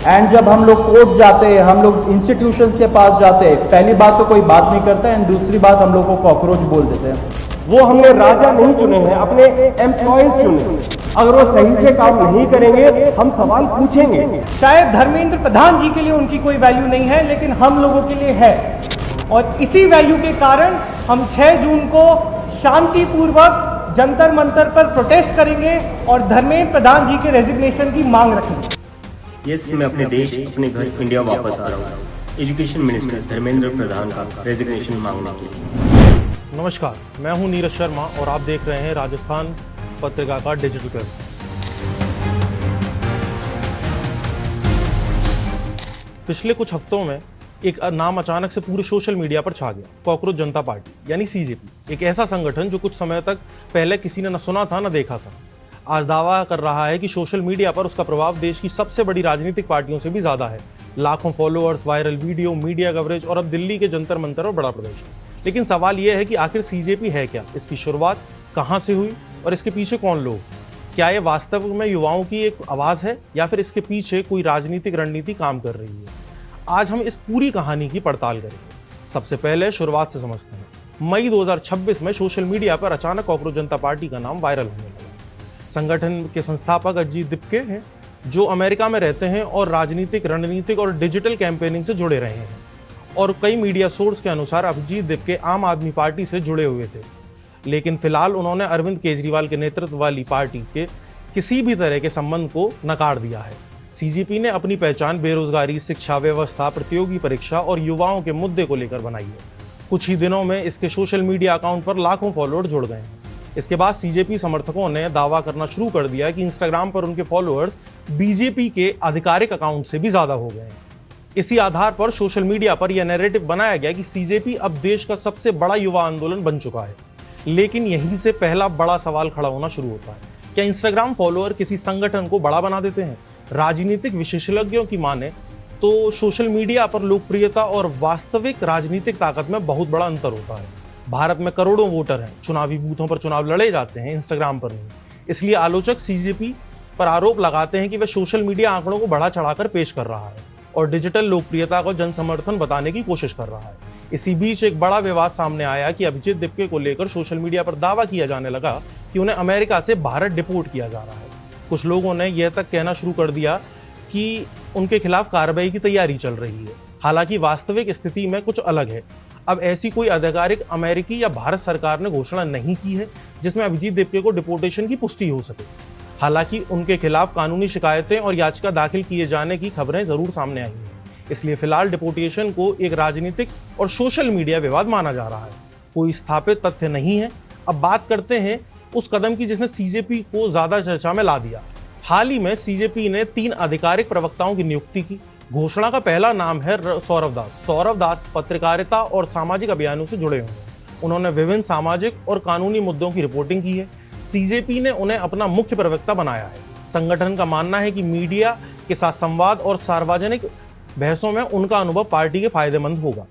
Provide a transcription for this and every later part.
And जब हम लोग कोर्ट जाते हैं, हम लोग इंस्टीट्यूशंस के पास जाते हैं, पहली बात तो कोई बात नहीं करता है एंड दूसरी बात हम लोग को कॉकरोच बोल देते हैं। वो हमने राजा नहीं चुने हैं, अपने एम्प्लॉयज चुने। अगर वो सही से काम नहीं करेंगे हम सवाल पूछेंगे। शायद धर्मेंद्र प्रधान जी के लिए उनकी कोई वैल्यू नहीं है, लेकिन हम लोगों के लिए है। और इसी वैल्यू के कारण हम 6 जून को शांतिपूर्वक जंतर मंतर पर प्रोटेस्ट करेंगे और धर्मेंद्र प्रधान जी के रेजिग्नेशन की मांग रखेंगे। यस, मैं अपने देश, अपने घर इंडिया वापस आ रहा हूँ। एजुकेशन मिनिस्टर धर्मेंद्र प्रधान का रेजिग्नेशन मांगने के लिए। नमस्कार, मैं हूं नीरज शर्मा और आप देख रहे हैं राजस्थान पत्रिका का डिजिटल कर्व। पिछले कुछ हफ्तों में एक नाम अचानक से पूरे सोशल मीडिया पर छा गया, कॉकरोच जनता पार्टी यानी सीजेपी। एक ऐसा संगठन जो कुछ समय तक पहले किसी ने न सुना था न देखा था, आज दावा कर रहा है कि सोशल मीडिया पर उसका प्रभाव देश की सबसे बड़ी राजनीतिक पार्टियों से भी ज्यादा है। लाखों followers, viral video, media coverage और अब दिल्ली के जंतर मंतर पर बड़ा प्रदर्शन। लेकिन सवाल यह है कि आखिर सीजेपी है क्या, इसकी शुरुआत कहां से हुई और इसके पीछे कौन लोग? क्या यह वास्तव में युवाओं की एक आवाज है या फिर इसके पीछे कोई राजनीतिक रणनीति काम कर रही है? आज हम इस पूरी कहानी की पड़ताल करेंगे। सबसे पहले शुरुआत से समझते हैं। मई 2026 में सोशल मीडिया पर अचानक कॉकरोच जनता पार्टी का नाम वायरल होने लगा। संगठन के संस्थापक अजीत दिपके हैं, जो अमेरिका में रहते हैं और राजनीतिक, रणनीतिक और डिजिटल कैंपेनिंग से जुड़े रहे हैं। और कई मीडिया सोर्स के अनुसार अभिजीत दिपके आम आदमी पार्टी से जुड़े हुए थे, लेकिन फिलहाल उन्होंने अरविंद केजरीवाल के नेतृत्व वाली पार्टी के किसी भी तरह के संबंध को नकार दिया है। सीजेपी ने अपनी पहचान बेरोजगारी, शिक्षा व्यवस्था, प्रतियोगी परीक्षा और युवाओं के मुद्दे को लेकर बनाई है। कुछ ही दिनों में इसके सोशल मीडिया अकाउंट पर लाखों फॉलोअर जुड़ गए हैं। इसके बाद सीजेपी समर्थकों ने दावा करना शुरू कर दिया कि इंस्टाग्राम पर उनके फॉलोअर्स बीजेपी के आधिकारिक अकाउंट से भी ज्यादा हो गए हैं। इसी आधार पर सोशल मीडिया पर यह नैरेटिव बनाया गया कि सीजेपी अब देश का सबसे बड़ा युवा आंदोलन बन चुका है। लेकिन यहीं से पहला बड़ा सवाल खड़ा होना शुरू होता है। क्या इंस्टाग्राम फॉलोअर किसी संगठन को बड़ा बना देते हैं? राजनीतिक विशेषज्ञों की माने तो सोशल मीडिया पर लोकप्रियता और वास्तविक राजनीतिक ताकत में बहुत बड़ा अंतर होता है। भारत में करोड़ों वोटर हैं, चुनावी बूथों पर चुनाव लड़े जाते हैं, इंस्टाग्राम पर नहीं। इसलिए आलोचक सीजेपी पर आरोप लगाते हैं कि वह सोशल मीडिया आंकड़ों को बढ़ा चढ़ाकर पेश कर रहा है और डिजिटल लोकप्रियता को जन समर्थन बताने की कोशिश कर रहा है। इसी बीच एक बड़ा विवाद सामने आया कि अभिजीत दिपके को लेकर सोशल मीडिया पर दावा किया जाने लगा कि उन्हें अमेरिका से भारत डिपोर्ट किया जा रहा है। कुछ लोगों ने यह तक कहना शुरू कर दिया कि उनके खिलाफ कार्रवाई की तैयारी चल रही है। हालांकि वास्तविक स्थिति में कुछ अलग है। अब ऐसी कोई आधिकारिक अमेरिकी या भारत सरकार ने घोषणा नहीं की है जिसमें अभिजीत दिपके को डिपोर्टेशन की पुष्टि हो सके। हालांकि उनके खिलाफ कानूनी शिकायतें और याचिका दाखिल किए जाने की खबरें जरूर सामने आई हैं। इसलिए फिलहाल डिपोर्टेशन को एक राजनीतिक और सोशल मीडिया विवाद माना जा रहा है। कोई स्थापित तथ्य नहीं है। अब बात करते हैं उस कदम की जिसने सीजेपी को ज्यादा चर्चा में ला दिया। हाल ही में सीजेपी ने 3 आधिकारिक प्रवक्ताओं की नियुक्ति की। घोषणा का पहला नाम है सौरभ दास। सौरभ दास पत्रकारिता और सामाजिक अभियानों से जुड़े हुए हैं। उन्होंने विभिन्न सामाजिक और कानूनी मुद्दों की रिपोर्टिंग की है। सीजेपी ने उन्हें अपना मुख्य प्रवक्ता बनाया है। संगठन का मानना है कि मीडिया के साथ संवाद और सार्वजनिक बहसों में उनका अनुभव पार्टी के फायदेमंद होगा।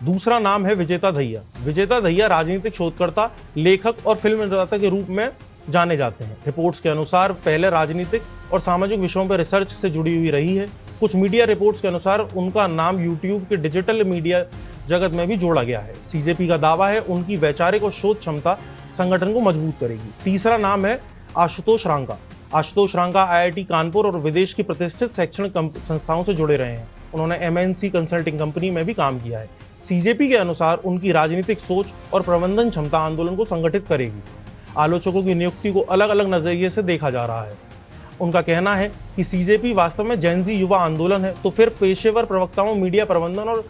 दूसरा नाम है विजेता दहिया। विजेता दहिया राजनीतिक शोधकर्ता, लेखक और फिल्म निर्माता के रूप में जाने जाते हैं। रिपोर्ट्स के अनुसार पहले राजनीतिक और सामाजिक विषयों पर रिसर्च से जुड़ी हुई रही है। कुछ मीडिया रिपोर्ट्स के अनुसार उनका नाम यूट्यूब के डिजिटल मीडिया जगत में भी जोड़ा गया है। सीजेपी का दावा है उनकी वैचारिक और शोध क्षमता संगठन को मजबूत करेगी। तीसरा नाम है आशुतोष रांका। आशुतोष रांका आईआईटी कानपुर और विदेश की प्रतिष्ठित शैक्षणिक संस्थाओं से जुड़े रहे हैं। उन्होंने एमएनसी कंसल्टिंग कंपनी में भी काम किया है। सीजेपी के अनुसार उनकी राजनीतिक सोच और प्रबंधन क्षमता आंदोलन को संगठित करेगी। आलोचकों की नियुक्ति को अलग अलग नजरिए से देखा जा रहा है। उनका कहना है कि सीजेपी वास्तव में जेनजी युवा आंदोलन है, तो फिर पेशेवर प्रवक्ताओं, मीडिया प्रबंधन और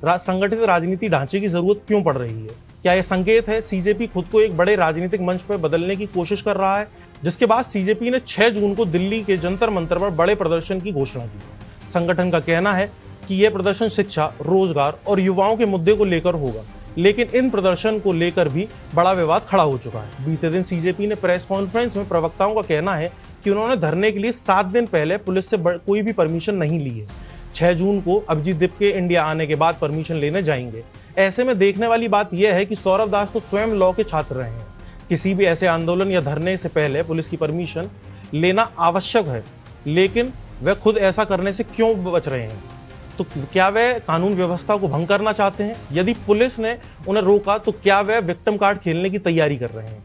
संगठित राजनीति ढांचे की जरूरत क्यों पड़ रही है? क्या यह संकेत है सीजेपी खुद को एक बड़े राजनीतिक मंच पर बदलने की कोशिश कर रहा है? जिसके बाद सीजेपी ने 6 जून को दिल्ली के जंतर मंतर पर बड़े प्रदर्शन की घोषणा की। संगठन का कहना है कि यह प्रदर्शन शिक्षा, रोजगार और युवाओं के मुद्दे को लेकर होगा। लेकिन इन प्रदर्शन को लेकर भी बड़ा विवाद खड़ा हो चुका है। बीते दिन सीजेपी ने प्रेस कॉन्फ्रेंस में प्रवक्ताओं का कहना है कि उन्होंने धरने के लिए 7 दिन पहले पुलिस से कोई भी परमिशन नहीं ली है। 6 जून को अभिजीत दिपके इंडिया आने के बाद परमिशन लेने जाएंगे। ऐसे में देखने वाली बात यह है कि सौरभ दास तो स्वयं लॉ के छात्र रहे हैं। किसी भी ऐसे आंदोलन या धरने से पहले पुलिस की परमिशन लेना आवश्यक है, लेकिन वह खुद ऐसा करने से क्यों बच रहे हैं? तो क्या वह कानून व्यवस्था को भंग करना चाहते हैं? यदि पुलिस ने उन्हें रोका तो क्या वह विक्टिम कार्ड खेलने की तैयारी कर रहे हैं?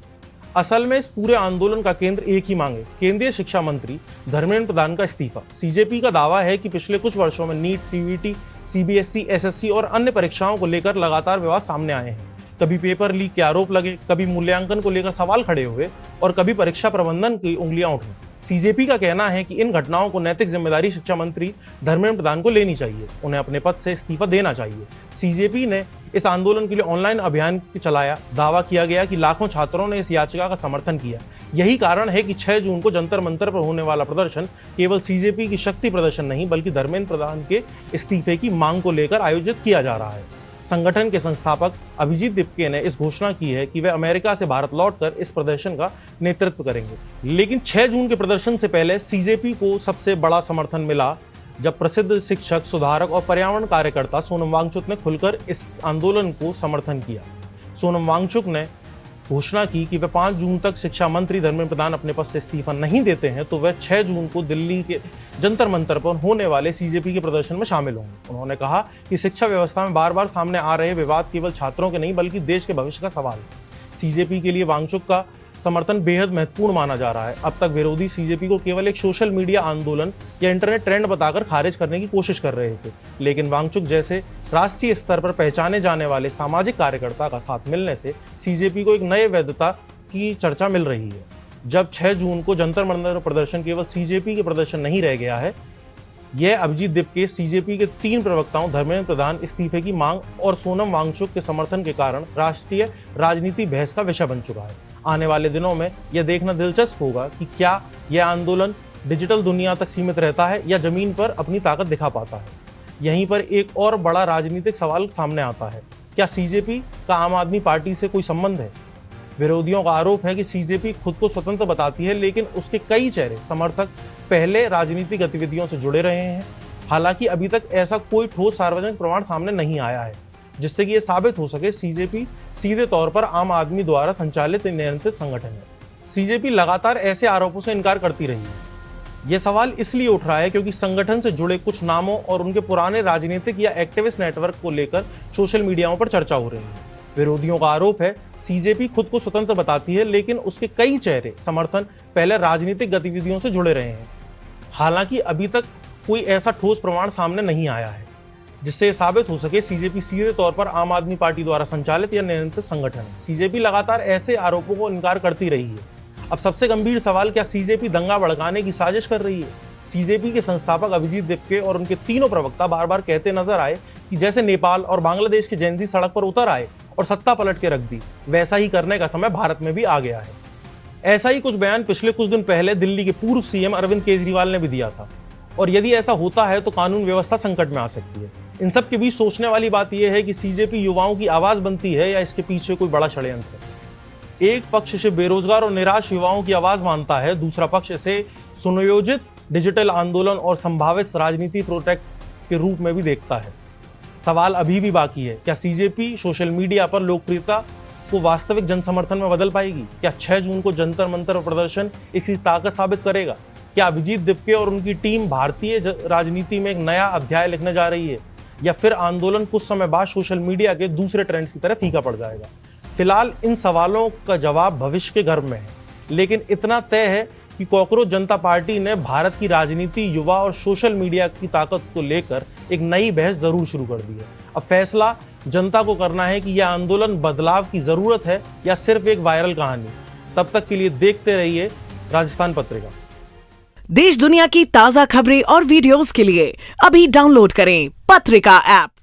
असल में इस पूरे आंदोलन का केंद्र एक ही मांग है, केंद्रीय शिक्षा मंत्री धर्मेंद्र प्रधान का इस्तीफा। सीजेपी का दावा है कि पिछले कुछ वर्षों में नीट, सीयूईटी, सीबीएसई, एसएससी और अन्य परीक्षाओं को लेकर लगातार विवाद सामने आए हैं। कभी पेपर लीक के आरोप लगे, कभी मूल्यांकन को लेकर सवाल खड़े हुए और कभी परीक्षा प्रबंधन की उंगलियां उठी। सीजेपी का कहना है कि इन घटनाओं को नैतिक जिम्मेदारी शिक्षा मंत्री धर्मेंद्र प्रधान को लेनी चाहिए, उन्हें अपने पद से इस्तीफा देना चाहिए। सीजेपी ने इस आंदोलन के लिए ऑनलाइन अभियान चलाया। दावा किया गया कि लाखों छात्रों ने इस याचिका का समर्थन किया। यही कारण है कि 6 जून को जंतर मंतर पर होने वाला प्रदर्शन केवल सीजेपी की शक्ति प्रदर्शन नहीं बल्कि धर्मेंद्र प्रधान के इस्तीफे की मांग को लेकर आयोजित किया जा रहा है। संगठन के संस्थापक अभिजीत दिपके ने इस घोषणा की है कि वे अमेरिका से भारत लौटकर इस प्रदर्शन का नेतृत्व करेंगे। लेकिन 6 जून के प्रदर्शन से पहले सीजेपी को सबसे बड़ा समर्थन मिला जब प्रसिद्ध शिक्षक, सुधारक और पर्यावरण कार्यकर्ता सोनम वांगचुक ने खुलकर इस आंदोलन को समर्थन किया। सोनम वांगचुक ने घोषणा की कि वे 5 जून तक शिक्षा मंत्री धर्मेंद्र प्रधान अपने पद से इस्तीफा नहीं देते हैं तो वह 6 जून को दिल्ली के जंतर मंतर पर होने वाले सीजेपी के प्रदर्शन में शामिल होंगे। उन्होंने कहा कि शिक्षा व्यवस्था में बार बार सामने आ रहे विवाद केवल छात्रों के नहीं बल्कि देश के भविष्य का सवाल है। सीजेपी के लिए वांगचुक का समर्थन बेहद महत्वपूर्ण माना जा रहा है। अब तक विरोधी सीजेपी को केवल एक सोशल मीडिया आंदोलन या इंटरनेट ट्रेंड बताकर खारिज करने की कोशिश कर रहे थे, लेकिन वांगचुक जैसे राष्ट्रीय स्तर पर पहचाने जाने वाले सामाजिक कार्यकर्ता का साथ मिलने से सीजेपी को एक नए वैधता की चर्चा मिल रही है। जब 6 जून को जंतर मंतर प्रदर्शन केवल सीजेपी के प्रदर्शन नहीं रह गया है, यह अभिजीत दिपके, सीजेपी के 3 प्रवक्ताओं धर्मेंद्र प्रधान इस्तीफे की मांग और सोनम वांगचुक के समर्थन के कारण राष्ट्रीय राजनीति बहस का विषय बन चुका है। आने वाले दिनों में यह देखना दिलचस्प होगा कि क्या यह आंदोलन डिजिटल दुनिया तक सीमित रहता है या जमीन पर अपनी ताकत दिखा पाता है। यहीं पर एक और बड़ा राजनीतिक सवाल सामने आता है, क्या सीजेपी का आम आदमी पार्टी से कोई संबंध है? विरोधियों का आरोप है कि सीजेपी खुद को स्वतंत्र बताती है, लेकिन उसके कई चेहरे, समर्थक पहले राजनीतिक गतिविधियों से जुड़े रहे हैं। हालांकि अभी तक ऐसा कोई ठोस सार्वजनिक प्रमाण सामने नहीं आया है जिससे कि यह साबित हो सके सीजेपी सीधे तौर पर आम आदमी द्वारा संचालित नियंत्रित संगठन है। सीजेपी लगातार ऐसे आरोपों से इनकार करती रही है। यह सवाल इसलिए उठ रहा है क्योंकि संगठन से जुड़े कुछ नामों और उनके पुराने राजनीतिक या एक्टिविस्ट नेटवर्क को लेकर सोशल मीडियाओं पर चर्चा हो रही है। विरोधियों का आरोप है सीजेपी खुद को स्वतंत्र बताती है, लेकिन उसके कई चेहरे, समर्थन पहले राजनीतिक गतिविधियों से जुड़े रहे हैं। हालांकि अभी तक कोई ऐसा ठोस प्रमाण सामने नहीं आया है जिससे यह साबित हो सके सीजेपी सीधे तौर पर आम आदमी पार्टी द्वारा संचालित या नियंत्रित संगठन है। सीजेपी लगातार ऐसे आरोपों को इनकार करती रही है। अब सबसे गंभीर सवाल, क्या सीजेपी दंगा भड़काने की साजिश कर रही है? सीजेपी के संस्थापक अभिजीत दिपके और उनके तीनों प्रवक्ता बार बार कहते नजर आए कि जैसे नेपाल और बांग्लादेश के जेन ज़ी सड़क पर उतर आए और सत्ता पलट के रख दी, वैसा ही करने का समय भारत में भी आ गया है। ऐसा ही कुछ बयान पिछले कुछ दिन पहले दिल्ली के पूर्व सीएम अरविंद केजरीवाल ने भी दिया था। और यदि ऐसा होता है तो कानून व्यवस्था संकट में आ सकती है। इन सब के बीच सोचने वाली बात यह है कि सीजेपी युवाओं की आवाज बनती है या इसके पीछे कोई बड़ा षड्यंत्र है। एक पक्ष इसे बेरोजगार और निराश युवाओं की आवाज मानता है, दूसरा पक्ष इसे सुनियोजित डिजिटल आंदोलन और संभावित राजनीति प्रोटेक्ट के रूप में भी देखता है। सवाल अभी भी बाकी है, क्या सीजेपी सोशल मीडिया पर लोकप्रियता को वास्तविक जनसमर्थन में बदल पाएगी? क्या 6 जून को जंतर मंतर प्रदर्शन इसकी ताकत साबित करेगा? क्या अभिजीत दिपके और उनकी टीम भारतीय राजनीति में एक नया अध्याय लिखने जा रही है, या फिर आंदोलन कुछ समय बाद सोशल मीडिया के दूसरे ट्रेंड्स की तरह फीका पड़ जाएगा? फिलहाल इन सवालों का जवाब भविष्य के गर्भ में है, लेकिन इतना तय है कि कॉकरोच जनता पार्टी ने भारत की राजनीति, युवा और सोशल मीडिया की ताकत को लेकर एक नई बहस जरूर शुरू कर दी है। अब फैसला जनता को करना है कि यह आंदोलन बदलाव की जरूरत है या सिर्फ एक वायरल कहानी। तब तक के लिए देखते रहिए राजस्थान पत्रिका। देश दुनिया की ताजा खबरें और वीडियोस के लिए अभी डाउनलोड करें पत्रिका ऐप।